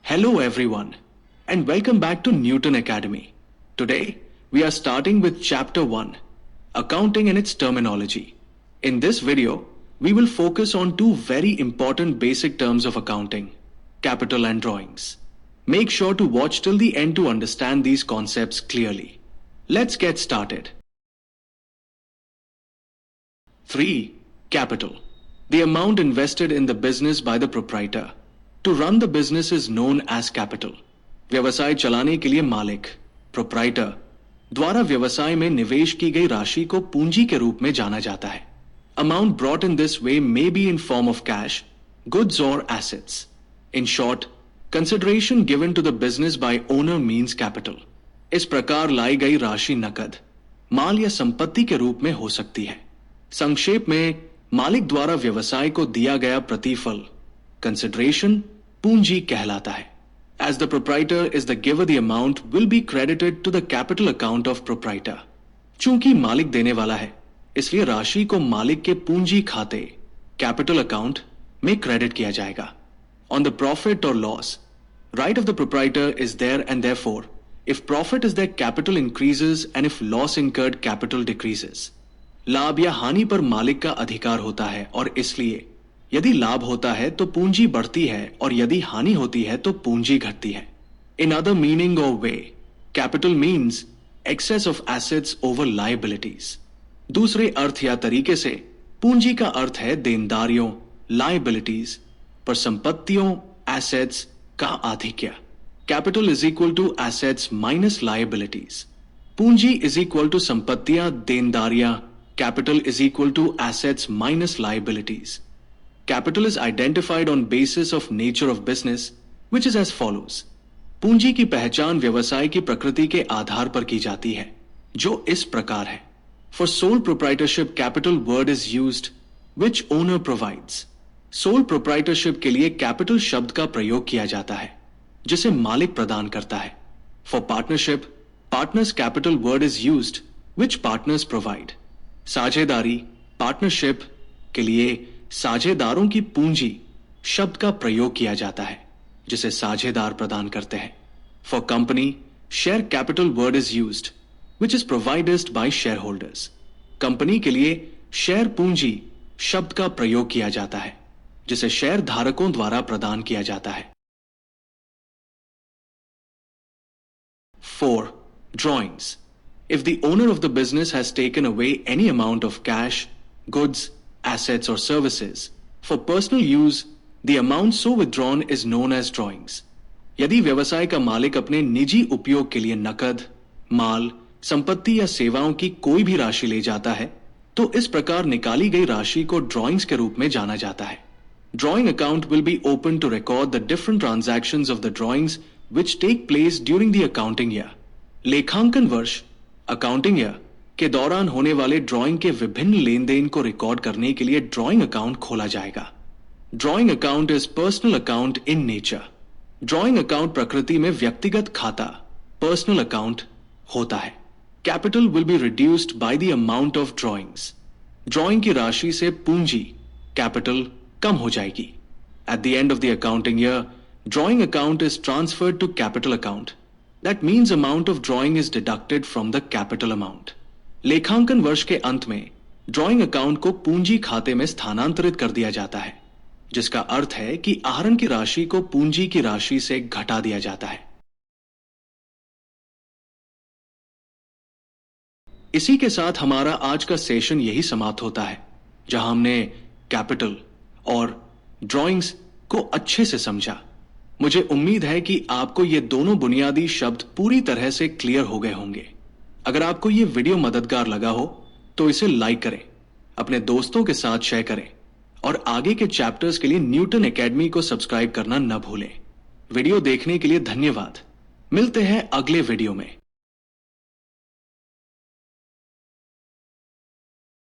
Hello everyone and welcome back to Newton Academy. Today we are starting with chapter 1, Accounting and its terminology. In this video, we will focus on two very important basic terms of accounting, capital and drawings. Make sure to watch till the end to understand these concepts clearly. Let's get started. 3. Capital. The amount invested in the business by the proprietor. To run the business is known as capital. व्यवसाय चलाने के लिए मालिक, proprietor, द्वारा व्यवसाय में निवेश की गई राशि को पूंजी के रूप में जाना जाता है. Amount brought in this way may be in form of cash, goods or assets. In short, consideration given to the business by owner means capital. इस प्रकार लाई गई राशि नकद, माल या संपत्ति के रूप में हो सकती है. संक्षेप में मालिक द्वारा व्यवसाय को दिया गया प्रतिफल, consideration, पूंजी कहलाता है. As the proprietor is the giver, the amount will be credited to the capital account of proprietor. चूंकि मालिक देने वाला है, इसलिए राशि को मालिक के पूंजी खाते, capital account, में क्रेडिट किया जाएगा. On the profit or loss, right of the proprietor is there and therefore, if profit is there, capital increases and if loss incurred, capital decreases. लाभ या हानि पर मालिक का अधिकार होता है और इसलिए यदि लाभ होता है तो पूंजी बढ़ती है और यदि हानि होती है तो पूंजी घटती है. इन other meaning or way, capital means excess of assets over liabilities. दूसरे अर्थ या तरीके से पूंजी का अर्थ है देनदारियों, लायबिलिटीज पर संपत्तियों, एसेट्स का आधिक्य. Capital is equal to assets minus liabilities. पूंजी इज इक्वल टू संपत्तियां, देनदारियां. Capital is equal to assets minus liabilities. Capital is identified on basis of nature of business, which is as follows. पूंजी की पहचान व्यवसाय की प्रकृति के आधार पर की जाती है, जो इस प्रकार है. For sole proprietorship, capital word is used, which owner provides. Sole proprietorship के लिए capital शब्द का प्रयोग किया जाता है, जिसे मालिक प्रदान करता है. For partnership, partners capital word is used, which partners provide. साझेदारी, partnership के लिए साझेदारों की पूंजी शब्द का प्रयोग किया जाता है, जिसे साझेदार प्रदान करते हैं. For company, share capital word is used, which is provided by share holders. Company के लिए शेयर पूंजी शब्द का प्रयोग किया जाता है, जिसे शेयर धारकों द्वारा प्रदान किया जाता है. 4. Drawings. If the owner of the business has taken away any amount of cash, goods, assets or services for personal use, the amount so withdrawn is known as drawings. यदि व्यवसाय का मालिक अपने निजी उपयोग के लिए नकद, माल, संपत्ति या सेवाओं की कोई भी राशि ले जाता है, तो इस प्रकार निकाली गई राशि को ड्राइंग्स के रूप में जाना जाता है. Drawing account will be open to record the different transactions of the drawings which take place during the accounting year. लेखांकन वर्ष, accounting year, के दौरान होने वाले ड्राइंग के विभिन्न लेन देन को रिकॉर्ड करने के लिए ड्राइंग अकाउंट खोला जाएगा. Drawing account is personal account in nature. Drawing account प्रकृति में व्यक्तिगत खाता, पर्सनल अकाउंट होता है. Capital will be reduced by the amount of drawings. Drawing की राशि से पूंजी, कैपिटल, कम हो जाएगी. At the end of the accounting year, drawing account is transferred to capital account. That means amount of drawing is deducted from the capital amount. लेखांकन वर्ष के अंत में ड्राइंग अकाउंट को पूंजी खाते में स्थानांतरित कर दिया जाता है, जिसका अर्थ है कि आहरण की राशि को पूंजी की राशि से घटा दिया जाता है. इसी के साथ हमारा आज का सेशन यही समाप्त होता है, जहां हमने कैपिटल और ड्राइंग्स को अच्छे से समझा. मुझे उम्मीद है कि आपको ये दोनों बुनियादी शब्द पूरी तरह से क्लियर हो गए होंगे. अगर आपको यह वीडियो मददगार लगा हो तो इसे लाइक करें, अपने दोस्तों के साथ शेयर करें और आगे के चैप्टर्स के लिए न्यूटन एकेडमी को सब्सक्राइब करना न भूलें. वीडियो देखने के लिए धन्यवाद. मिलते हैं अगले वीडियो में.